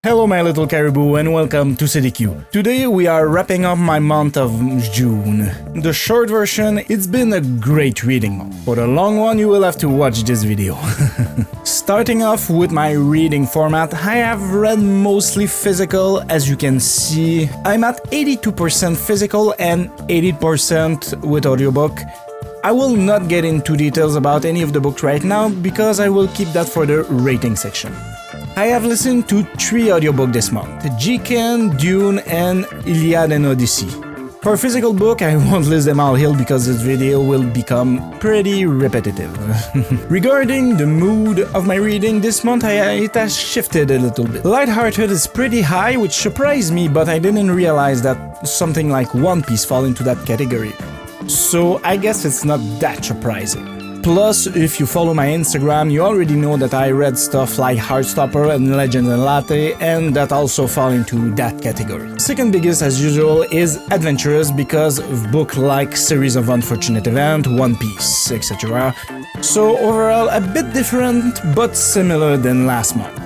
Hello my little caribou and welcome to CDQ. Today we are wrapping up my month of June. The short version, it's been a great reading month. For the long one you will have to watch this video. Starting off with my reading format, I have read mostly physical. As you can see, I'm at 82% physical and 80% with audiobook. I will not get into details about any of the books right now because I will keep that for the rating section. I have listened to 3 audiobooks this month, June, Dune and Iliad and Odyssey. For a physical book, I won't list them all here because this video will become pretty repetitive. Regarding the mood of my reading this month, it has shifted a little bit. Lighthearted is pretty high, which surprised me, but I didn't realize that something like One Piece fall into that category. So I guess it's not that surprising. Plus, if you follow my Instagram, you already know that I read stuff like Heartstopper and Legend and Latte, and that also fall into that category. Second biggest, as usual, is adventurous because of books like Series of Unfortunate Events, One Piece, etc. So overall, a bit different, but similar than last month.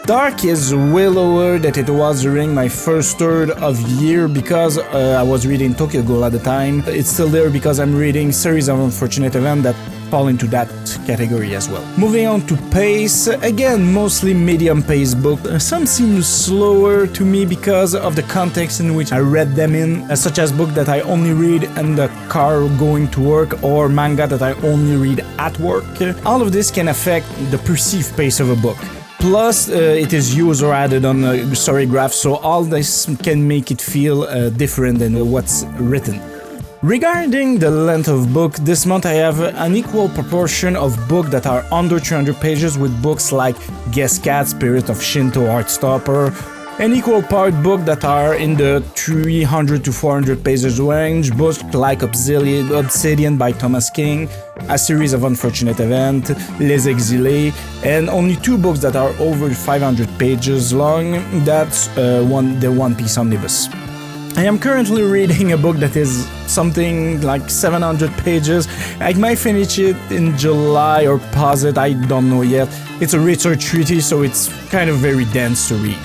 Dark is way lower than it was during my first third of year because I was reading Tokyo Ghoul at the time. It's still there because I'm reading Series of Unfortunate Events that fall into that category as well. Moving on to pace, again mostly medium pace book. Some seem slower to me because of the context in which I read them in, such as book that I only read in the car going to work or manga that I only read at work. All of this can affect the perceived pace of a book. Plus, it is used or added on a story graph, so all this can make it feel different than what's written. Regarding the length of book, this month I have an equal proportion of books that are under 300 pages with books like Guess Cat, Spirit of Shinto, Heartstopper, an equal part book that are in the 300 to 400 pages range, books like Obsidian by Thomas King, A Series of Unfortunate Events, Les Exilés, and only 2 books that are over 500 pages long, that's the One Piece Omnibus. I am currently reading a book that is something like 700 pages. I might finish it in July or pause it, I don't know yet. It's a research treatise, so it's kind of very dense to read.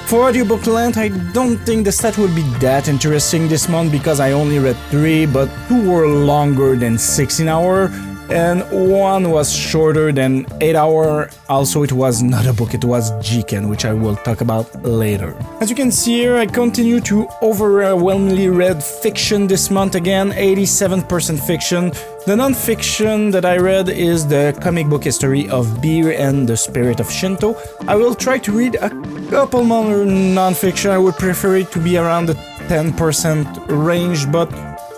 For audiobook length, I don't think the stat will be that interesting this month because I only read 3, but 2 were longer than 16 hours. And 1 was shorter than 8 hours. Also, it was not a book, it was Jiken, which I will talk about later. As you can see here, I continue to overwhelmingly read fiction this month again, 87% fiction. The non-fiction that I read is the comic book history of Beer and the Spirit of Shinto. I will try to read a couple more non-fiction. I would prefer it to be around the 10% range, but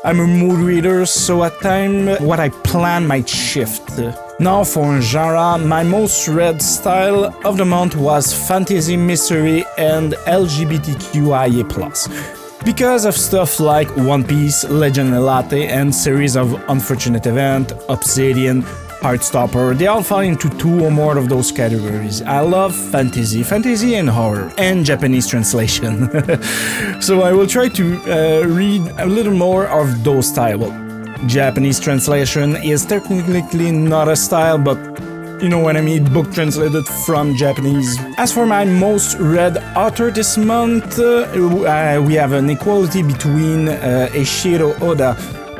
I'm a mood reader, so at times what I plan might shift. Now for genre, my most read style of the month was fantasy, mystery and LGBTQIA+. Because of stuff like One Piece, Legend and Latte and Series of Unfortunate Events, Obsidian, Heartstopper, they all fall into 2 or more of those categories. I love fantasy and horror, and Japanese translation. So I will try to read a little more of those styles. Well, Japanese translation is technically not a style, but you know what I mean, book translated from Japanese. As for my most read author this month, we have an equality between Eiichiro Oda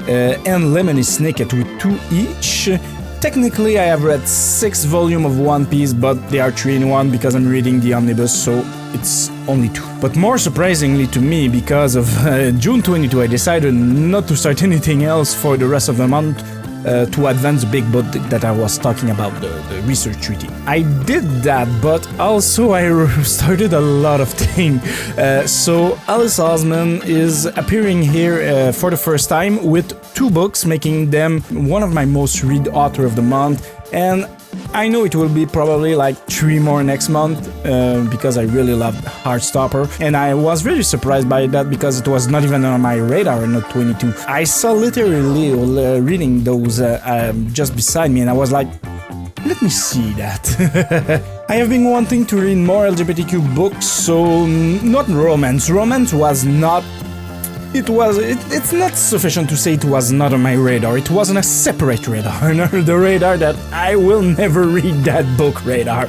and Lemony Snicket with 2 each. Technically, I have read 6 volumes of One Piece, but they are 3 in 1 because I'm reading the omnibus, so it's only 2. But more surprisingly to me, because of June 22, I decided not to start anything else for the rest of the month to advance the big book that I was talking about, the research treaty. I did that, but also I started a lot of things. So Alice Osman is appearing here for the first time with 2 books, making them one of my most read author of the month. And I know it will be probably like 3 more next month because I really loved Heartstopper, and I was very surprised by that because it was not even on my radar, not 22. I saw literally reading those just beside me and I was like, let me see that. I have been wanting to read more LGBTQ books, so not romance. Romance was not It's not sufficient to say it was not on my radar. It was on a separate radar, the radar that I will never read that book radar,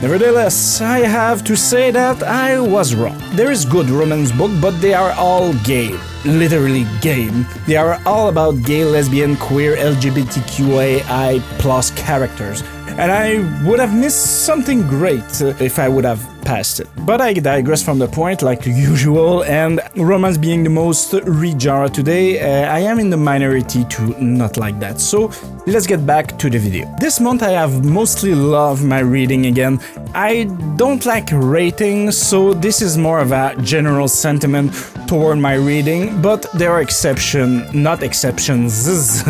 Nevertheless, I have to say that I was wrong. There is good romance book, but they are all gay. Literally gay. They are all about gay, lesbian, queer, LGBTQAI+ characters. And I would have missed something great if I would have passed it. But I digress from the point like usual, and romance being the most read genre today, I am in the minority to not like that. So let's get back to the video. This month I have mostly loved my reading again. I don't like ratings, so this is more of a general sentiment toward my reading, but there are not exceptions.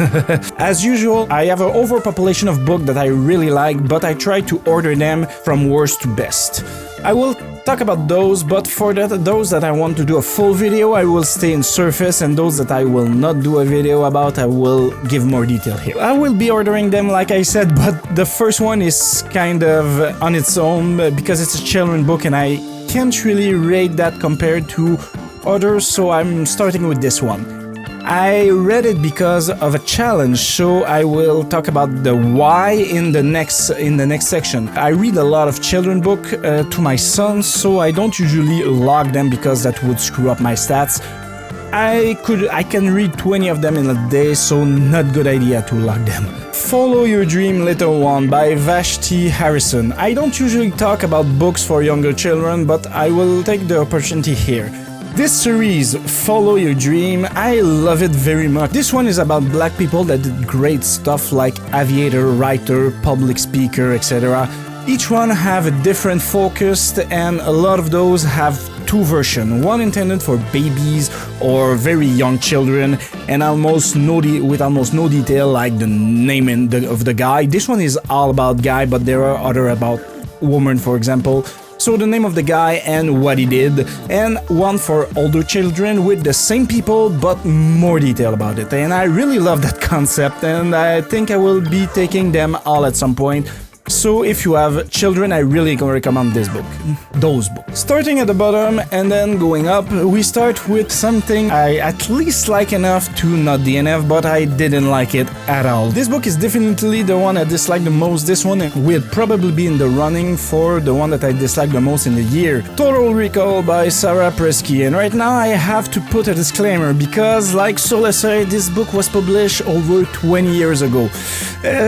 As usual, I have an overpopulation of books that I really like, but I try to order them from worst to best. I will talk about those, but for those that I want to do a full video, I will stay in surface, and those that I will not do a video about, I will give more detail here. I will be ordering them like I said, but the first one is kind of on its own because it's a children's book and I can't really rate that compared to others, so I'm starting with this one. I read it because of a challenge, so I will talk about the why in the next section. I read a lot of children's book to my son, so I don't usually log them because that would screw up my stats. I can read 20 of them in a day, so not good idea to log them. Follow Your Dream Little One by Vashti Harrison. I don't usually talk about books for younger children, but I will take the opportunity here. This series, Follow Your Dream, I love it very much. This one is about black people that did great stuff like aviator, writer, public speaker, etc. Each one have a different focus, and a lot of those have two versions. One intended for babies or very young children and with almost no detail like the name of the guy. This one is all about guy, but there are other about woman, for example. So the name of the guy and what he did, and one for older children with the same people but more detail about it. And I really love that concept, and I think I will be taking them all at some point. So if you have children, I really recommend those books. Starting at the bottom and then going up, we start with something I at least like enough to not DNF, but I didn't like it at all. This book is definitely the one I dislike the most. This one will probably be in the running for the one that I dislike the most in the year. Total Recall by Sarah Presky. And right now I have to put a disclaimer because, like Sola said, this book was published over 20 years ago.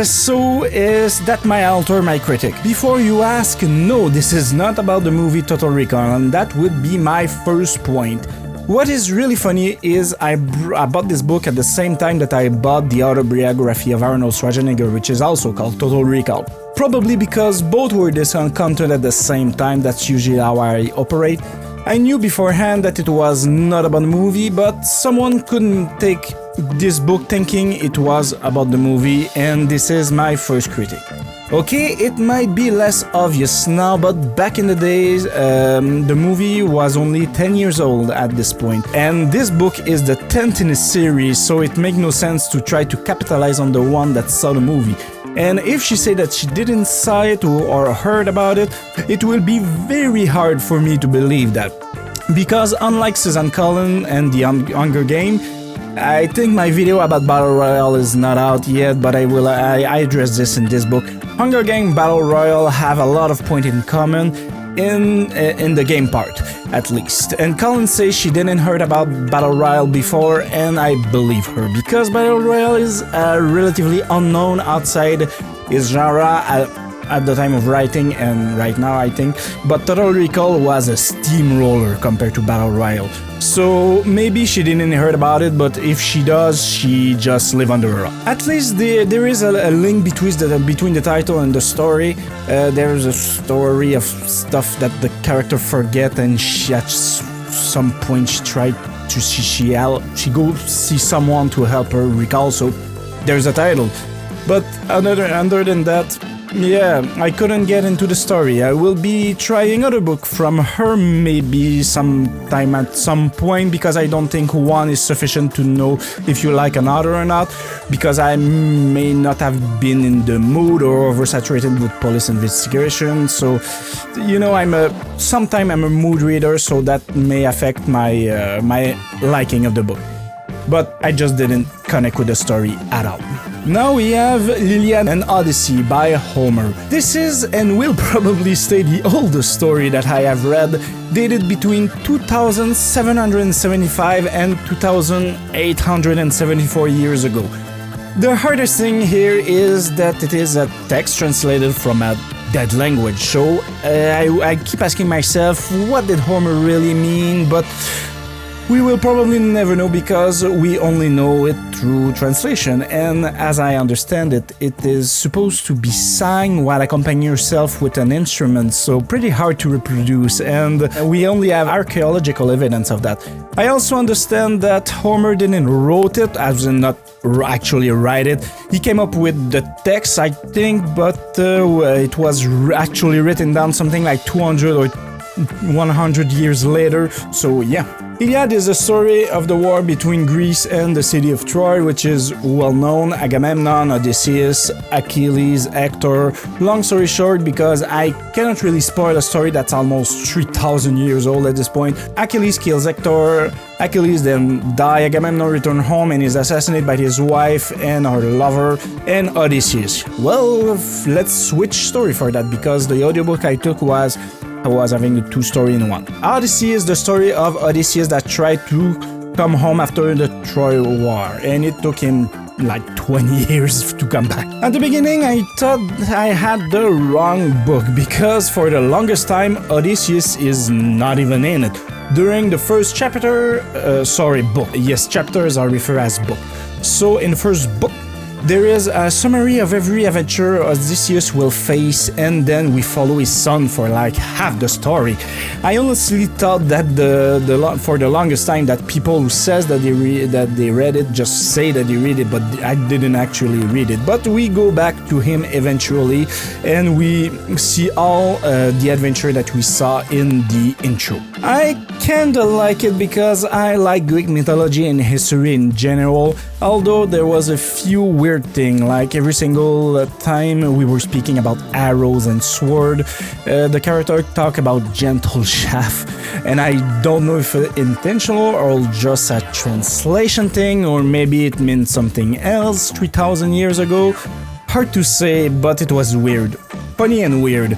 So is that my alter my critic? Before you ask, no, this is not about the movie Total Recall, and that would be my first point. What is really funny is I bought this book at the same time that I bought the autobiography of Arnold Schwarzenegger, which is also called Total Recall. Probably because both were discounted at the same time. That's usually how I operate. I knew beforehand that it was not about the movie, but someone couldn't take this book thinking it was about the movie, and this is my first critic. Okay, it might be less obvious now, but back in the days, the movie was only 10 years old at this point, and this book is the 10th in a series, so it makes no sense to try to capitalize on the one that saw the movie. And if she said that she didn't saw it or heard about it, it will be very hard for me to believe that. Because unlike Susan Collins and the Hunger Game, I think my video about Battle Royale is not out yet, but I address this in this book. Hunger Game Battle Royale have a lot of points in common in the game part, at least. And Collins says she didn't heard about Battle Royale before, and I believe her, because Battle Royale is relatively unknown outside its genre at the time of writing and right now, I think, but Total Recall was a steamroller compared to Battle Royale. So maybe she didn't heard about it, but if she does, she just live under a rock. At least there is a link between the title and the story. There's a story of stuff that the character forget, and she at some point she tried to she go see someone to help her recall. So there's a title, but other than that, yeah, I couldn't get into the story. I will be trying other book from her maybe sometime at some point, because I don't think one is sufficient to know if you like another or not, because I may not have been in the mood or oversaturated with police investigation. So, you know, sometimes I'm a mood reader, so that may affect my my liking of the book. but I just didn't connect with the story at all. Now we have Iliad and Odyssey by Homer. This is and will probably stay the oldest story that I have read, dated between 2775 and 2874 years ago. The hardest thing here is that it is a text translated from a dead language, so I keep asking myself, what did Homer really mean? But we will probably never know because we only know it through translation, and as I understand it, it is supposed to be sang while accompanying yourself with an instrument, so pretty hard to reproduce, and we only have archaeological evidence of that. I also understand that Homer didn't wrote it, as in not actually write it. He came up with the text, I think, but it was actually written down something like 200 or 100 years later, so yeah. Iliad is a story of the war between Greece and the city of Troy, which is well known. Agamemnon, Odysseus, Achilles, Hector. Long story short, because I cannot really spoil a story that's almost 3,000 years old at this point. Achilles kills Hector, Achilles then dies, Agamemnon returns home and is assassinated by his wife and her lover, and Odysseus. Well, let's switch story for that, because the audiobook I took was having the two stories in one. Odyssey is the story of Odysseus that tried to come home after the Troy War, and it took him like 20 years to come back. At the beginning, I thought I had the wrong book, because for the longest time, Odysseus is not even in it. During the first chapter, book. Yes, chapters are referred as book. So in the first book, there is a summary of every adventure Odysseus will face, and then we follow his son for like half the story. I honestly thought that for the longest time that people who says that they read it just say that they read it, but I didn't actually read it. But we go back to him eventually, and we see all the adventure that we saw in the intro. I kinda like it because I like Greek mythology and history in general, although there was a few weird things, like every single time we were speaking about arrows and sword, the character talk about gentle shaft, and I don't know if it's intentional or just a translation thing, or maybe it meant something else 3,000 years ago. Hard to say, but it was weird. Funny and weird,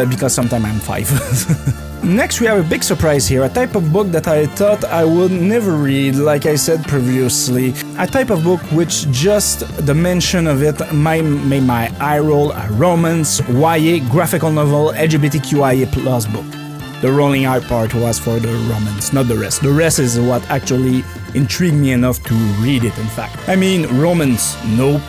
because sometimes I'm 5. Next we have a big surprise here, a type of book that I thought I would never read, like I said previously. A type of book which just the mention of it made my eye roll, a romance, YA, graphical novel, LGBTQIA+ book. The rolling eye part was for the romance, not the rest. The rest is what actually intrigued me enough to read it, in fact. I mean, romance, nope.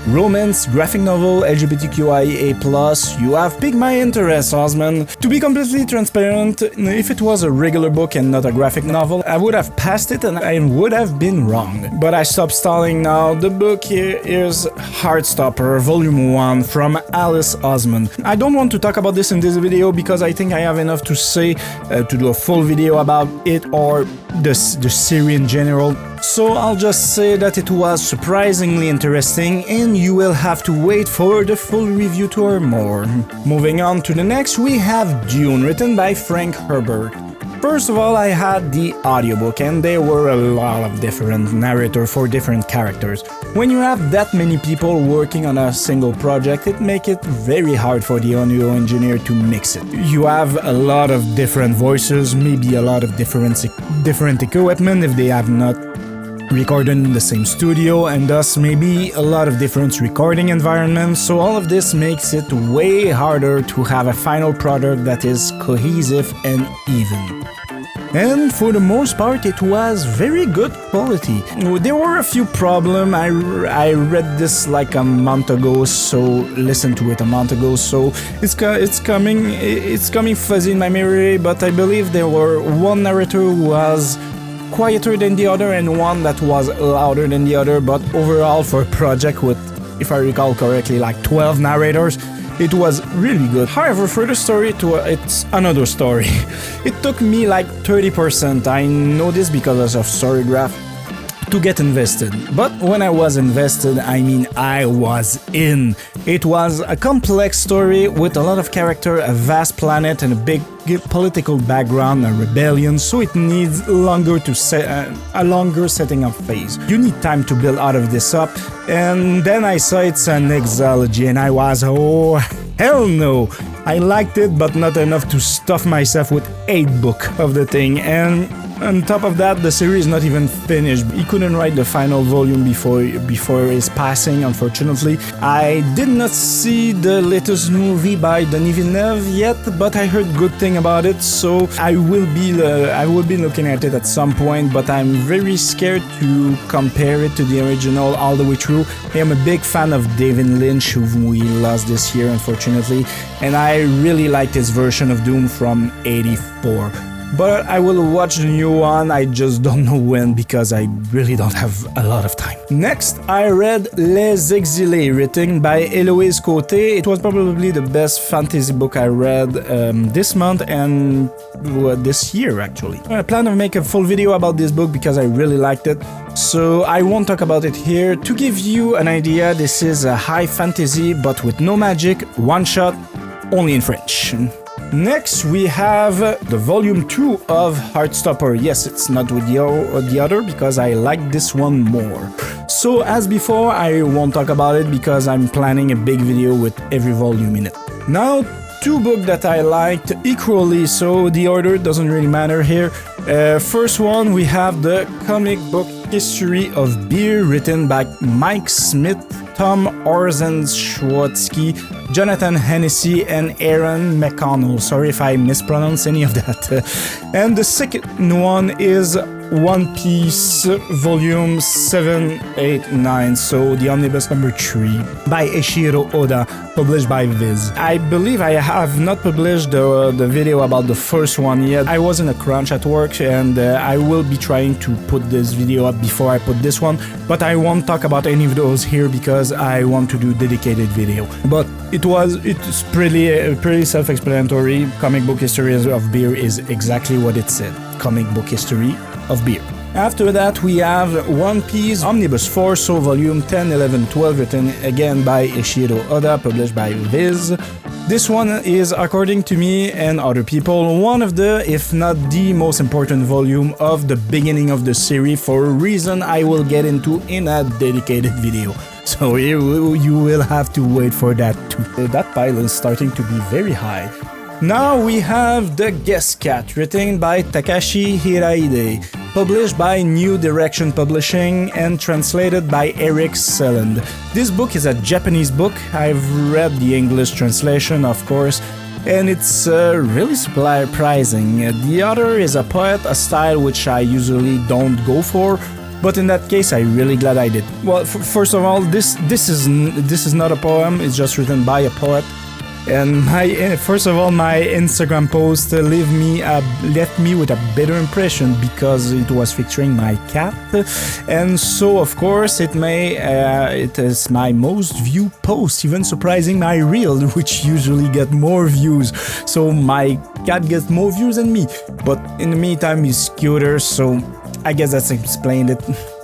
Romance, graphic novel, LGBTQIA+, you have piqued my interest, Osman. To be completely transparent, if it was a regular book and not a graphic novel, I would have passed it and I would have been wrong. But I stopped stalling now. The book here is Heartstopper, Volume 1 from Alice Osman. I don't want to talk about this in this video because I think I have enough to say to do a full video about it or the series in general. So I'll just say that it was surprisingly interesting, and you will have to wait for the full review to hear more. Moving on to the next, we have Dune, written by Frank Herbert. First of all, I had the audiobook, and there were a lot of different narrators for different characters. When you have that many people working on a single project, it makes it very hard for the audio engineer to mix it. You have a lot of different voices, maybe a lot of different equipment if they have not recorded in the same studio, and thus maybe a lot of different recording environments, so all of this makes it way harder to have a final product that is cohesive and even. And for the most part, it was very good quality. There were a few problems. I read this like a month ago, so listened to it a month ago, so it's coming fuzzy in my memory, but I believe there were one narrator who was quieter than the other and one that was louder than the other, but overall for a project with, if I recall correctly, like 12 narrators, it was really good. However, for the story, it's another story. It took me like 30%, I know this because of Storygraph, to get invested. But when I was invested, I mean I was in. It was a complex story with a lot of character, a vast planet, and a big political background, a rebellion, so it needs a longer setting up phase. You need time to build out of this up, and then I saw it's an exology, and I was, oh hell no! I liked it, but not enough to stuff myself with 8 books of the thing, and on top of that, the series is not even finished. He couldn't write the final volume before his passing, unfortunately. I did not see the latest movie by Denis Villeneuve yet, but I heard good thing about it, so I will be looking at it at some point, but I'm very scared to compare it to the original all the way through. I am a big fan of David Lynch, whom we lost this year, unfortunately, and I really liked his version of Doom from '84. But I will watch the new one, I just don't know when because I really don't have a lot of time. Next, I read Les Exilés, written by Héloïse Côté. It was probably the best fantasy book I read this month and this year actually. I plan to make a full video about this book because I really liked it, so I won't talk about it here. To give you an idea, this is a high fantasy but with no magic, one shot, only in French. Next, we have the volume 2 of Heartstopper. Yes, it's not with the other because I like this one more. So as before, I won't talk about it because I'm planning a big video with every volume in it. Now, 2 books that I liked equally, so the order doesn't really matter here. First one, we have the comic book History of Beer, written by Mike Smith, Tom Orzechowski, Jonathan Hennessy, and Aaron McConnell. Sorry if I mispronounce any of that. And the second one is One Piece Volume 7, 8, 9, so the omnibus number 3 by Eiichiro Oda, published by Viz. I believe I have not published the video about the first one yet. I was in a crunch at work and I will be trying to put this video up before I put this one, but I won't talk about any of those here because I want to do dedicated video. But it's pretty self-explanatory. Comic book History of Beer is exactly what it said. Comic book history of beer. After that, we have One Piece Omnibus 4, so volume 10, 11, 12, written again by Eiichiro Oda, published by Viz. This one is, according to me and other people, one of the, if not the most important volume of the beginning of the series, for a reason I will get into in a dedicated video. So you will have to wait for that too. That pile is starting to be very high. Now we have The Guest Cat, written by Takashi Hiraide, published by New Direction Publishing and translated by Eric Selland. This book is a Japanese book. I've read the English translation, of course, and it's really surprising. The author is a poet, a style which I usually don't go for, but in that case, I'm really glad I did. Well, first of all, this is not a poem, it's just written by a poet. And first of all, my Instagram post left me with a better impression because it was featuring my cat, and so of course it is my most viewed post, even surprising my reel, which usually get more views. So my cat gets more views than me, but in the meantime he's cuter, so I guess that's explained it.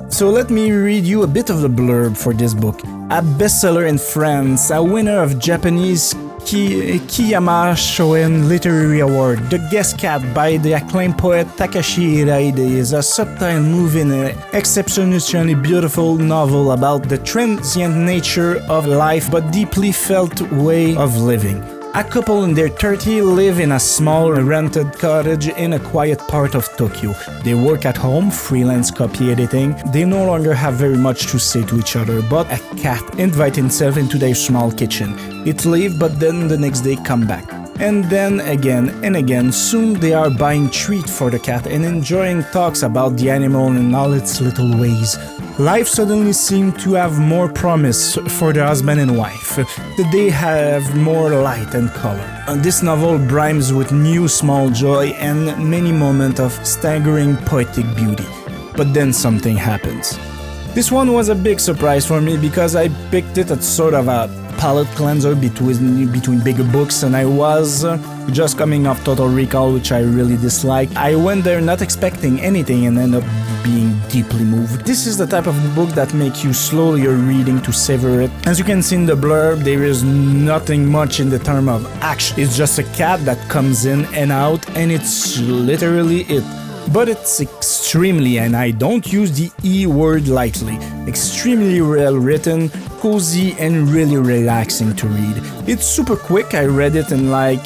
So let me read you a bit of the blurb for this book. A bestseller in France, a winner of Japanese Kiyama Shoen Literary Award, The Guest Cat by the acclaimed poet Takashi Hiraide is a subtle, moving, exceptionally beautiful novel about the transient nature of life but deeply felt way of living. A couple in their 30s live in a small rented cottage in a quiet part of Tokyo. They work at home, freelance copy editing. They no longer have very much to say to each other, but a cat invites himself into their small kitchen. It leaves, but then the next day come back. And then again and again, soon they are buying treat for the cat and enjoying talks about the animal and all its little ways. Life suddenly seemed to have more promise for the husband and wife. The day have more light and color. This novel brims with new small joy and many moments of staggering poetic beauty. But then something happens. This one was a big surprise for me because I picked it as sort of a palette cleanser between bigger books, and I was just coming off Total Recall, which I really disliked. I went there not expecting anything and ended up being deeply moved. This is the type of book that makes you slow your reading to savor it. As you can see in the blurb, there is nothing much in the term of action. It's just a cat that comes in and out, and it's literally it. But it's extremely, and I don't use the E word lightly, extremely well written, cozy, and really relaxing to read. It's super quick. I read it in like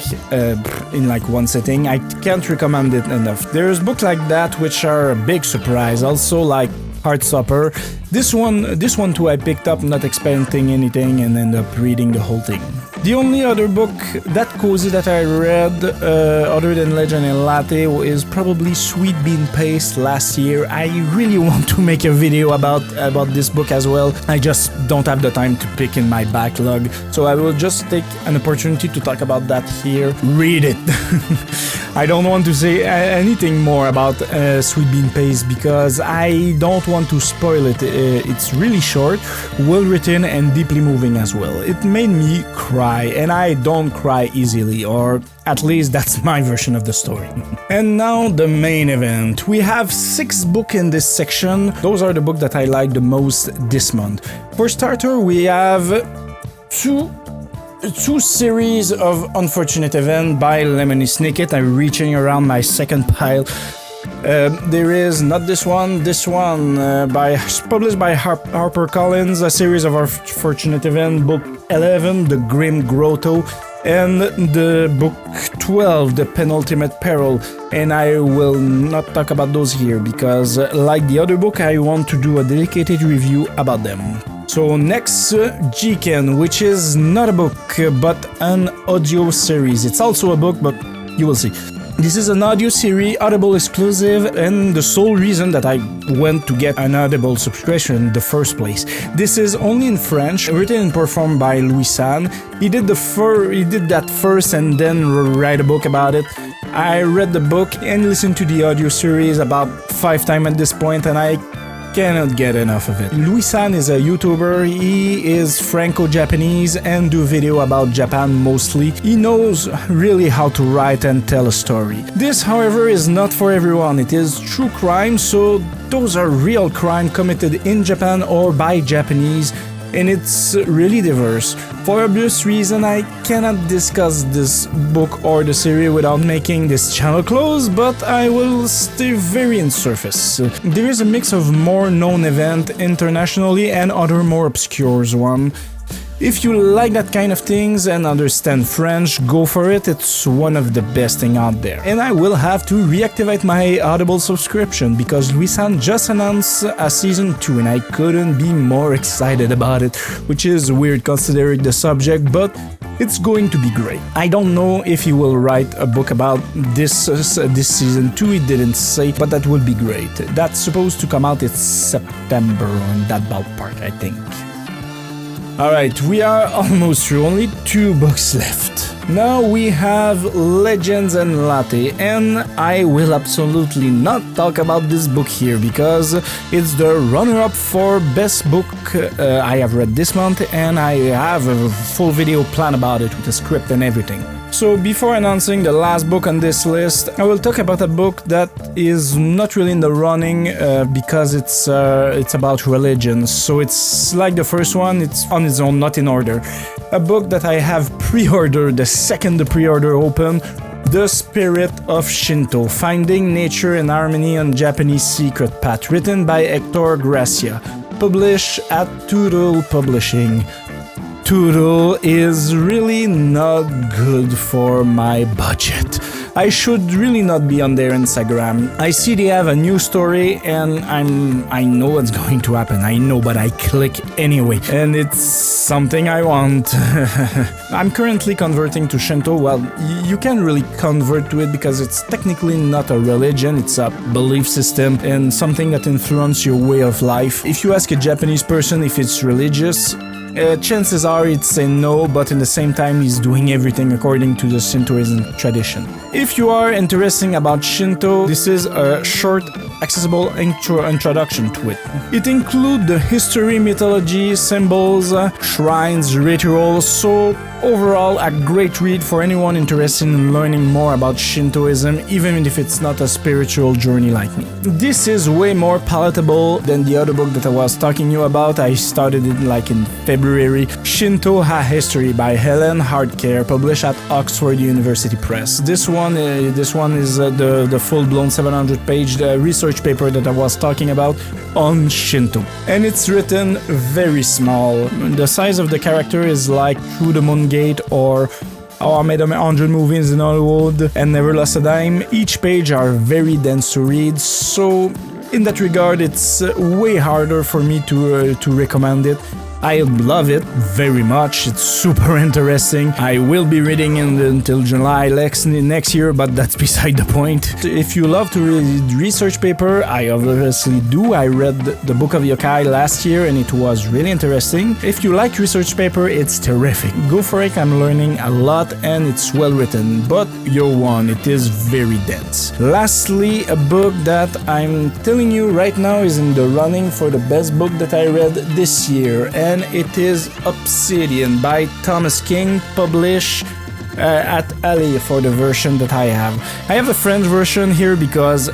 one sitting. I can't recommend it enough. There's books like that which are a big surprise, also like Heartstopper. This one too I picked up not expecting anything and ended up reading the whole thing. The only other book that cozy that I read other than Legend and Latte is probably Sweet Bean Paste last year. I really want to make a video about this book as well. I just don't have the time to pick in my backlog, so I will just take an opportunity to talk about that here. Read it! I don't want to say anything more about Sweet Bean Paste because I don't want to spoil it. It's really short, well written, and deeply moving as well. It made me cry, and I don't cry easily, or at least that's my version of the story. And now the main event. We have 6 books in this section. Those are the books that I like the most this month. For starter, we have two series of Unfortunate Event by Lemony Snicket. I'm reaching around my second pile. There is not this one published by HarperCollins, a series of Unfortunate Event, book 11, The Grim Grotto, and the book 12, The Penultimate Peril, and I will not talk about those here because like the other book, I want to do a dedicated review about them. So next, Jiken, which is not a book but an audio series. It's also a book, but you will see. This is an audio series, Audible exclusive, and the sole reason that I went to get an Audible subscription in the first place. This is only in French, written and performed by Louis San. He did that first and then write a book about it. I read the book and listened to the audio series about 5 times at this point, and I cannot get enough of it. Louis San is a YouTuber. He is Franco-Japanese and do video about Japan mostly. He knows really how to write and tell a story. This, however, is not for everyone. It is true crime, so those are real crime committed in Japan or by Japanese, and it's really diverse. For obvious reason, I cannot discuss this book or the series without making this channel close, but I will stay very in surface. There is a mix of more known event internationally and other more obscure one. If you like that kind of things and understand French, go for it. It's one of the best thing out there. And I will have to reactivate my Audible subscription because Louis San just announced a season 2 and I couldn't be more excited about it, which is weird considering the subject, but it's going to be great. I don't know if he will write a book about this season 2, he didn't say, but that would be great. That's supposed to come out in September, in that ballpark, I think. Alright, we are almost through, only 2 books left. Now we have Legends and Latte, and I will absolutely not talk about this book here because it's the runner-up for best book I have read this month, and I have a full video plan about it with a script and everything. So before announcing the last book on this list, I will talk about a book that is not really in the running because it's about religion. So it's like the first one, it's on its own, not in order. A book that I have pre-ordered the second the pre-order opened, The Spirit of Shinto, Finding Nature and Harmony on Japanese Secret Path, written by Hector Gracia, published at Turtle Publishing. Turtle is really not good for my budget. I should really not be on their Instagram. I see they have a new story and I know what's going to happen. I know, but I click anyway. And it's something I want. I'm currently converting to Shinto. Well, you can't really convert to it because it's technically not a religion. It's a belief system and something that influences your way of life. If you ask a Japanese person if it's religious, chances are he'd say no, but in the same time he's doing everything according to the Shintoism tradition. If you are interested about Shinto, this is a short accessible introduction to it. It includes the history, mythology, symbols, shrines, rituals, so overall a great read for anyone interested in learning more about Shintoism, even if it's not a spiritual journey like me. This is way more palatable than the other book that I was talking you about. I started it like in February. Shinto A History by Helen Hardcare, published at Oxford University Press. This one is the full-blown 700-page research paper that I was talking about on Shinto. And it's written very small. The size of the character is like Through the Moon Gate or How I Made 100 Movies in Hollywood and Never Lost a Dime. Each page are very dense to read, so in that regard it's way harder for me to recommend it. I love it very much, it's super interesting. I will be reading it until July next year, but that's beside the point. If you love to read research paper, I obviously do. I read the Book of Yokai last year and it was really interesting. If you like research paper, it's terrific. Go for it, I'm learning a lot and it's well written, but you're one, it is very dense. Lastly, a book that I'm telling you right now is in the running for the best book that I read this year, and it is Obsidian by Thomas King, published at Ali for the version that I have. I have a French version here because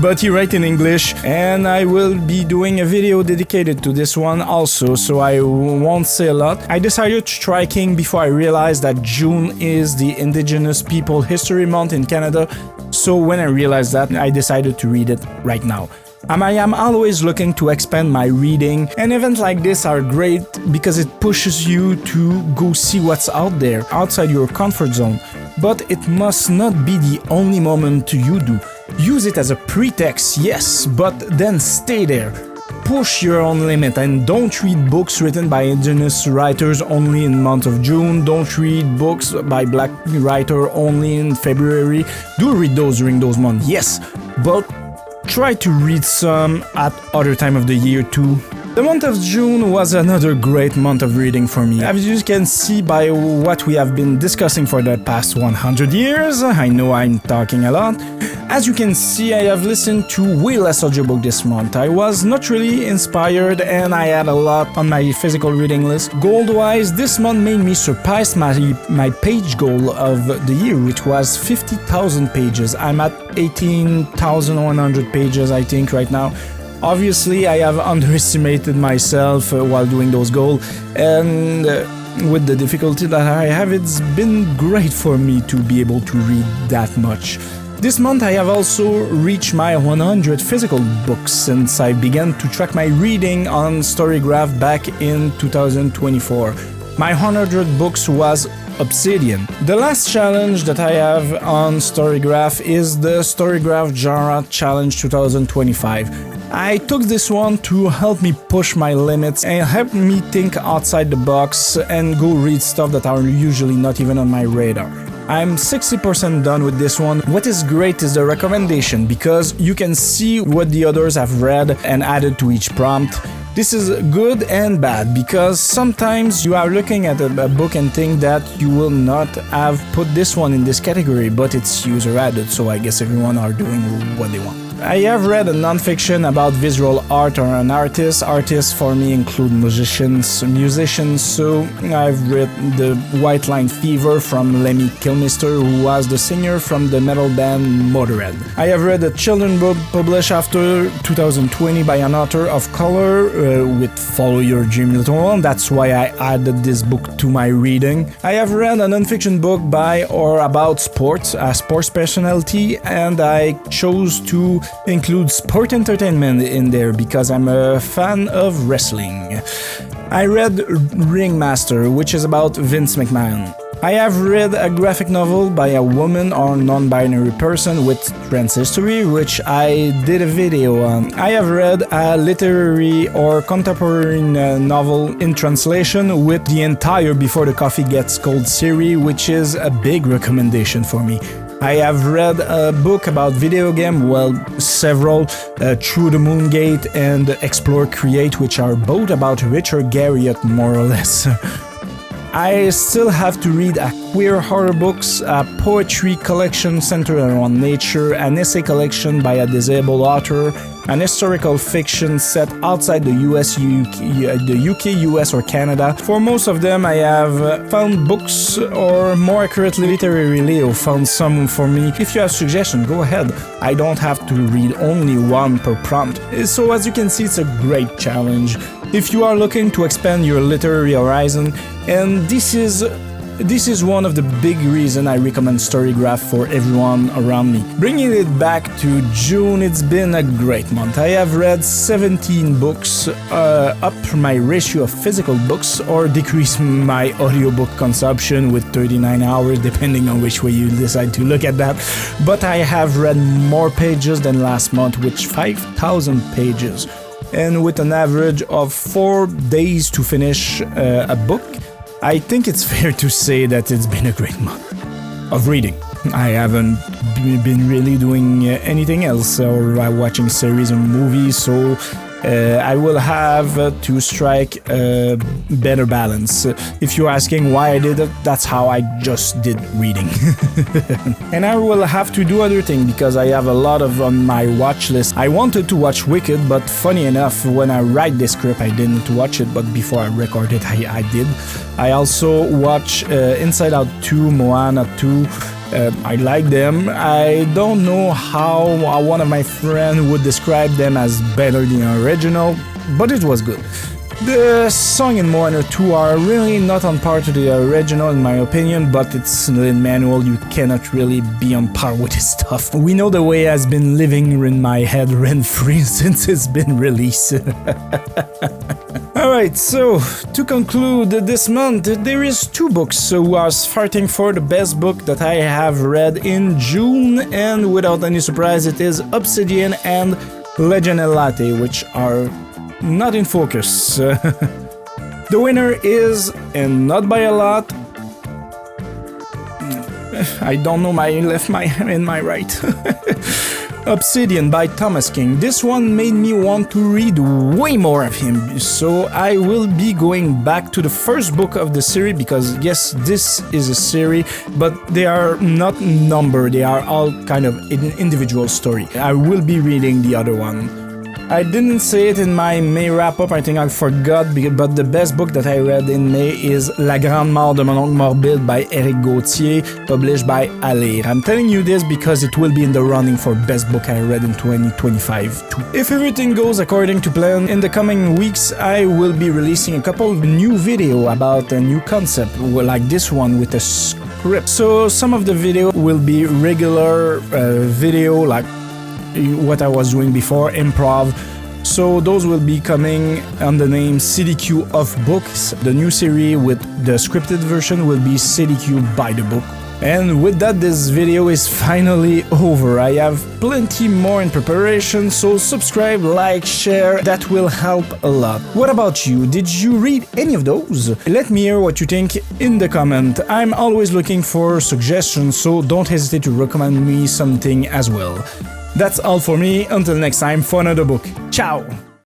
but he writes in English, and I will be doing a video dedicated to this one also, so I won't say a lot. I decided to try King before I realized that June is the Indigenous People History Month in Canada, so when I realized that, I decided to read it right now. I am always looking to expand my reading, and events like this are great because it pushes you to go see what's out there, outside your comfort zone. But it must not be the only moment you do. Use it as a pretext, yes, but then stay there. Push your own limit and don't read books written by Indigenous writers only in the month of June. Don't read books by Black writer only in February. Do read those during those months, yes, but try to read some at other time of the year too. The month of June was another great month of reading for me. As you can see by what we have been discussing for the past 100 years, I know I'm talking a lot. As you can see, I have listened to way less audiobook this month. I was not really inspired and I had a lot on my physical reading list. Goal-wise, this month made me surpass my page goal of the year, which was 50,000 pages. I'm at 18,100 pages, I think, right now. Obviously, I have underestimated myself while doing those goals, and with the difficulty that I have, it's been great for me to be able to read that much. This month I have also reached my 100 physical books since I began to track my reading on Storygraph back in 2024. My 100 books was Obsidian. The last challenge that I have on Storygraph is the Storygraph Genre Challenge 2025. I took this one to help me push my limits and help me think outside the box and go read stuff that are usually not even on my radar. I'm 60% done with this one. What is great is the recommendation, because you can see what the others have read and added to each prompt. This is good and bad, because sometimes you are looking at a book and think that you will not have put this one in this category, but it's user added, so I guess everyone are doing what they want. I have read a non-fiction about visual art or an artist. Artists for me include musicians, so I've read The White Line Fever from Lemmy Kilmister, who was the singer from the metal band Motorhead. I have read a children's book published after 2020 by an author of color with Follow Your Dream Little One. That's why I added this book to my reading. I have read a non-fiction book by or about sports, a sports personality, and I chose to include sport entertainment in there because I'm a fan of wrestling. I read Ringmaster, which is about Vince McMahon. I have read a graphic novel by a woman or non-binary person with trans history, which I did a video on. I have read a literary or contemporary novel in translation with the entire Before the Coffee Gets Cold series, which is a big recommendation for me. I have read a book about video game, well, several, Through the Moon Gate and Explore Create, which are both about Richard Garriott, more or less. I still have to read a queer horror books, a poetry collection centered around nature, an essay collection by a disabled author, an historical fiction set outside the UK, US or Canada. For most of them I have found books, or more accurately literary Leo found some for me. If you have suggestions, go ahead. I don't have to read only one per prompt. So as you can see, it's a great challenge if you are looking to expand your literary horizon, and this is one of the big reasons I recommend Storygraph for everyone around me. Bringing it back to June, it's been a great month. I have read 17 books, up my ratio of physical books, or decrease my audiobook consumption with 39 hours, depending on which way you decide to look at that. But I have read more pages than last month, which 5,000 pages. And with an average of 4 days to finish a book, I think it's fair to say that it's been a great month of reading. I haven't been really doing anything else or watching series or movies, so I will have to strike a better balance. If you're asking why I did it, that's how I just did reading. And I will have to do other things because I have a lot on my watch list. I wanted to watch Wicked, but funny enough, when I write this script I didn't watch it, but before I record it I did. I also watch Inside Out 2, Moana 2. I like them. I don't know how one of my friends would describe them as better than the original, but it was good. The song in Moana 2 are really not on par to the original in my opinion, but it's Lin-Manuel, you cannot really be on par with his stuff. We Know the Way has been living in my head rent-free since it's been released. Alright, so to conclude this month, there is 2 books who are fighting for the best book that I have read in June, and without any surprise it is Obsidian and Legend El Latte, which are not in focus. The winner is, and not by a lot, I don't know my left and my right. Obsidian by Thomas King. This one made me want to read way more of him, so I will be going back to the first book of the series because yes, this is a series, but they are not numbered, they are all kind of individual story. I will be reading the other one. I didn't say it in my May wrap-up, I think I forgot, but the best book that I read in May is La Grande Mort de Mon Oncle Morbide by Eric Gauthier, published by Alire. I'm telling you this because it will be in the running for best book I read in 2025 too. If everything goes according to plan, in the coming weeks I will be releasing a couple of new videos about a new concept, like this one with a script. So some of the video will be regular video, like what I was doing before, improv. So those will be coming on the name CDQ of Books. The new series with the scripted version will be CDQ by the Book. And with that, this video is finally over. I have plenty more in preparation, so subscribe, like, share, that will help a lot. What about you? Did you read any of those? Let me hear what you think in the comment. I'm always looking for suggestions, so don't hesitate to recommend me something as well. That's all for me, until next time for another book. Ciao!